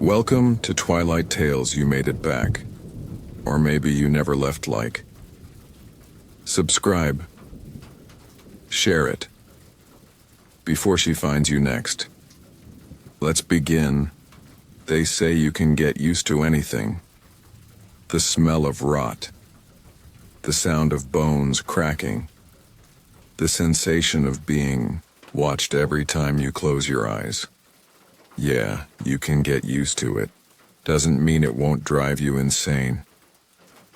Welcome to Twilight Tales. You made it back. Or maybe you never left. Subscribe. Share it. Before she finds you next. Let's begin. They say you can get used to anything. The smell of rot. The sound of bones cracking. The sensation of being watched every time you close your eyes. Yeah, you can get used to it. Doesn't mean it won't drive you insane.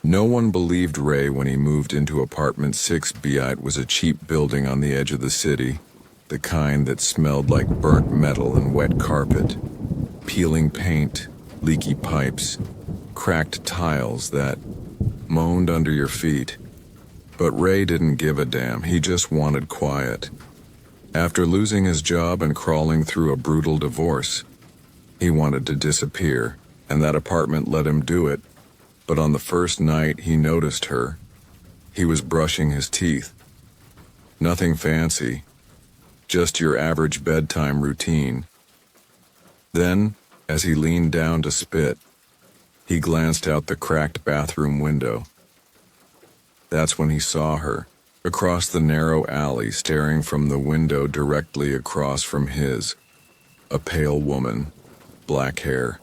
No one believed Ray when he moved into apartment 6B. It was a cheap building on the edge of the city, the kind that smelled like burnt metal and wet carpet, peeling paint, leaky pipes, cracked tiles that moaned under your feet. But Ray didn't give a damn. He just wanted quiet. After losing his job and crawling through a brutal divorce, he wanted to disappear, and that apartment let him do it. But on the first night he noticed her, he was brushing his teeth. Nothing fancy, just your average bedtime routine. Then, as he leaned down to spit, he glanced out the cracked bathroom window. That's when he saw her, across the narrow alley, staring from the window directly across from his. A pale woman, black hair,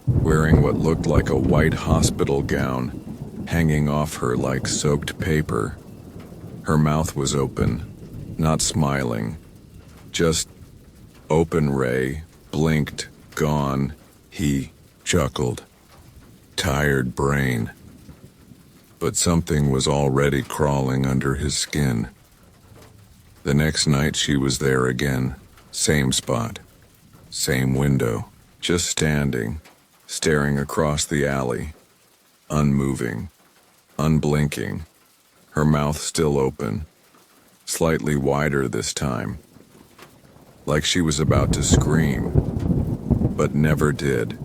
wearing what looked like a white hospital gown, hanging off her like soaked paper. Her mouth was open, not smiling, just open. Ray blinked, gone. He chuckled. Tired brain. But something was already crawling under his skin. The next night she was there again, same spot, same window, just standing, staring across the alley, unmoving, unblinking, her mouth still open, slightly wider this time, like she was about to scream, but never did.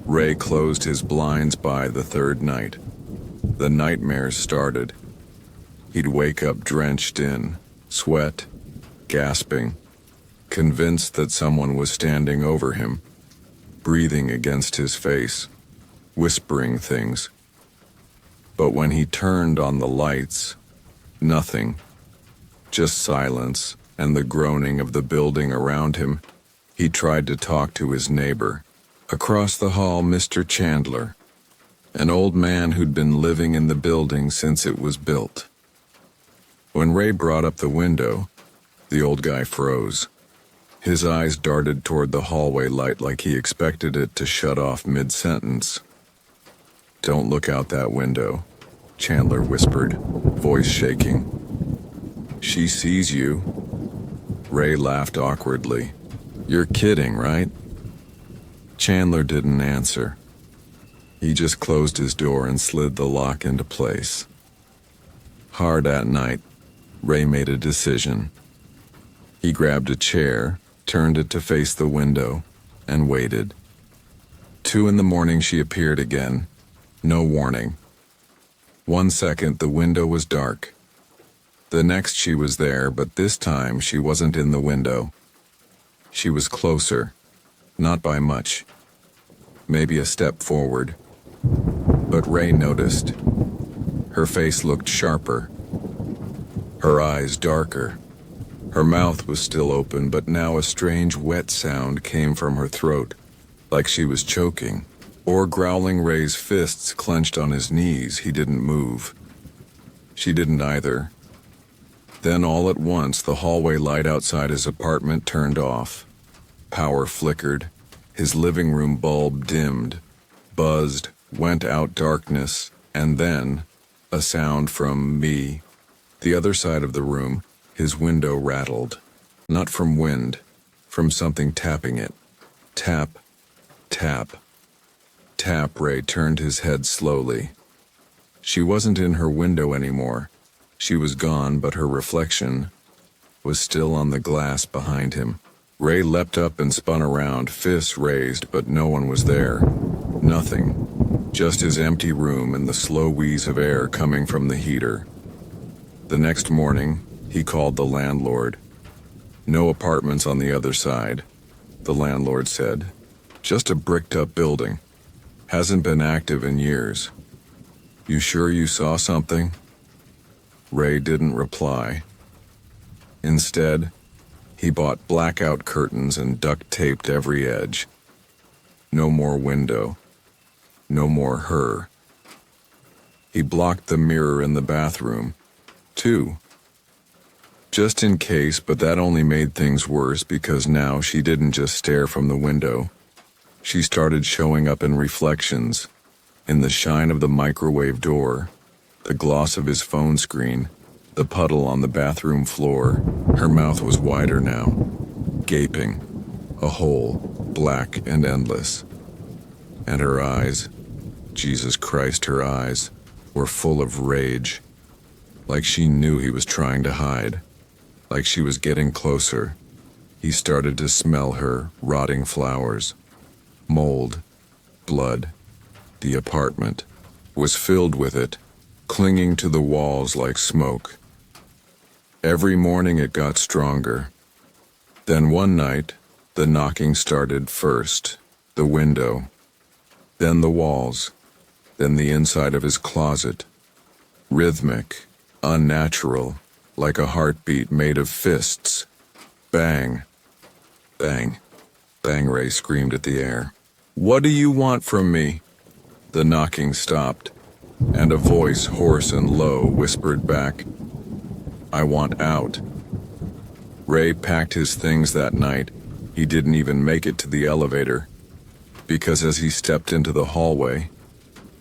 Ray closed his blinds by the third night. The nightmares started. He'd wake up drenched in sweat, gasping, convinced that someone was standing over him, breathing against his face, whispering things. But when he turned on the lights, nothing, just silence and the groaning of the building around him. He tried to talk to his neighbor. Across the hall, Mr. Chandler, an old man who'd been living in the building since it was built. When Ray brought up the window, the old guy froze. His eyes darted toward the hallway light like he expected it to shut off mid-sentence. "Don't look out that window," Chandler whispered, voice shaking. "She sees you." Ray laughed awkwardly. "You're kidding, right?" Chandler didn't answer. He just closed his door and slid the lock into place. Hard at night, Ray made a decision. He grabbed a chair, turned it to face the window, and waited. 2 a.m, she appeared again. No warning. 1 second, the window was dark. The next she was there, but this time she wasn't in the window. She was closer, not by much. Maybe a step forward. But Ray noticed. Her face looked sharper. Her eyes darker. Her mouth was still open, but now a strange wet sound came from her throat, like she was choking, or growling. Ray's fists clenched on his knees. He didn't move. She didn't either. Then all at once, the hallway light outside his apartment turned off. Power flickered. His living room bulb dimmed, buzzed, went out. Darkness, and then a sound from the other side of the room. His window rattled, not from wind, from something tapping it. Tap, tap, tap. Ray turned his head slowly. She wasn't in her window anymore. She was gone, but her reflection was still on the glass behind him. Ray leapt up and spun around, fists raised, but no one was there. Nothing. Just his empty room and the slow wheeze of air coming from the heater. The next morning, he called the landlord. "No apartments on the other side," the landlord said. Just a bricked-up building. Hasn't been active in years. You sure you saw something? Ray didn't reply. Instead, he bought blackout curtains and duct-taped every edge. No more window. No more her. He blocked the mirror in the bathroom, too. Just in case, but that only made things worse because now she didn't just stare from the window. She started showing up in reflections, in the shine of the microwave door, the gloss of his phone screen, the puddle on the bathroom floor. Her mouth was wider now, gaping, a hole, black and endless. And her eyes, Jesus Christ, her eyes, were full of rage, like she knew he was trying to hide, like she was getting closer. He started to smell her rotting flowers, mold, blood. The apartment was filled with it, clinging to the walls like smoke. Every morning it got stronger. Then one night, the knocking started first, the window, then the walls, then the inside of his closet. Rhythmic, unnatural, like a heartbeat made of fists. Bang, bang, bang, Ray screamed at the air. "What do you want from me?" The knocking stopped, and a voice, hoarse and low, whispered back, "I want out." Ray packed his things that night. He didn't even make it to the elevator, because as he stepped into the hallway,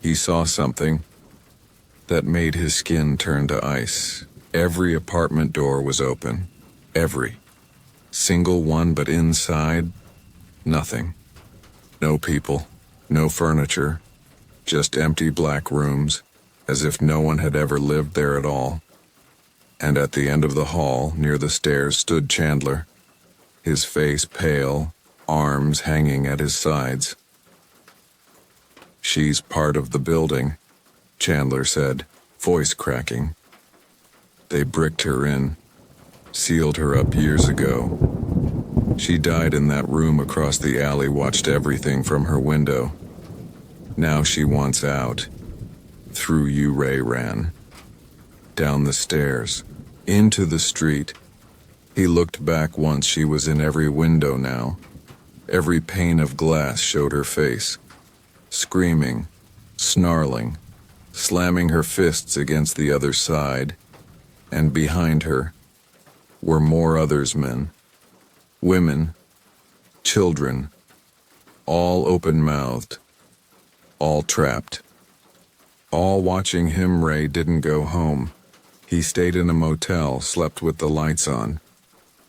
he saw something that made his skin turn to ice. Every apartment door was open. Every single one, but inside, nothing. No people, no furniture, just empty black rooms, as if no one had ever lived there at all. And at the end of the hall, near the stairs, stood Chandler, his face pale, arms hanging at his sides. "She's part of the building," Chandler said, voice cracking. "They bricked her in, sealed her up years ago. She died in that room across the alley, watched everything from her window. Now she wants out. Through you." Ray ran. Down the stairs, into the street. He looked back once. She was in every window now. Every pane of glass showed her face, screaming, snarling, slamming her fists against the other side. And behind her were more others, men, women, children, all open-mouthed, all trapped, all watching him. Ray didn't go home. He stayed in a motel, slept with the lights on,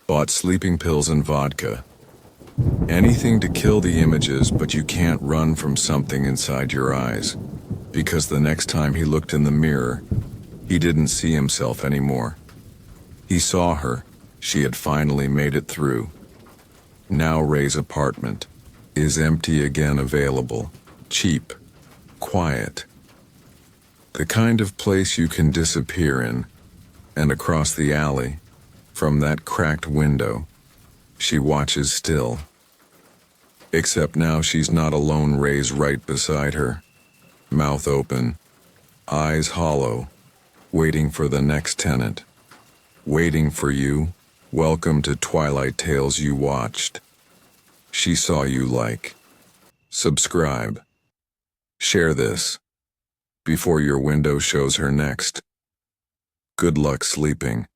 bought sleeping pills and vodka. Anything to kill the images, but you can't run from something inside your eyes, because the next time he looked in the mirror, he didn't see himself anymore. He saw her. She had finally made it through. Now Ray's apartment is empty again, available, cheap, quiet. The kind of place you can disappear in. And across the alley, from that cracked window, she watches still. Except now she's not alone. Ray's right beside her, mouth open, eyes hollow, waiting for the next tenant. Waiting for you. Welcome to Twilight Tales you watched. She saw you like. Subscribe. Share this before your window shows her next. Good luck sleeping.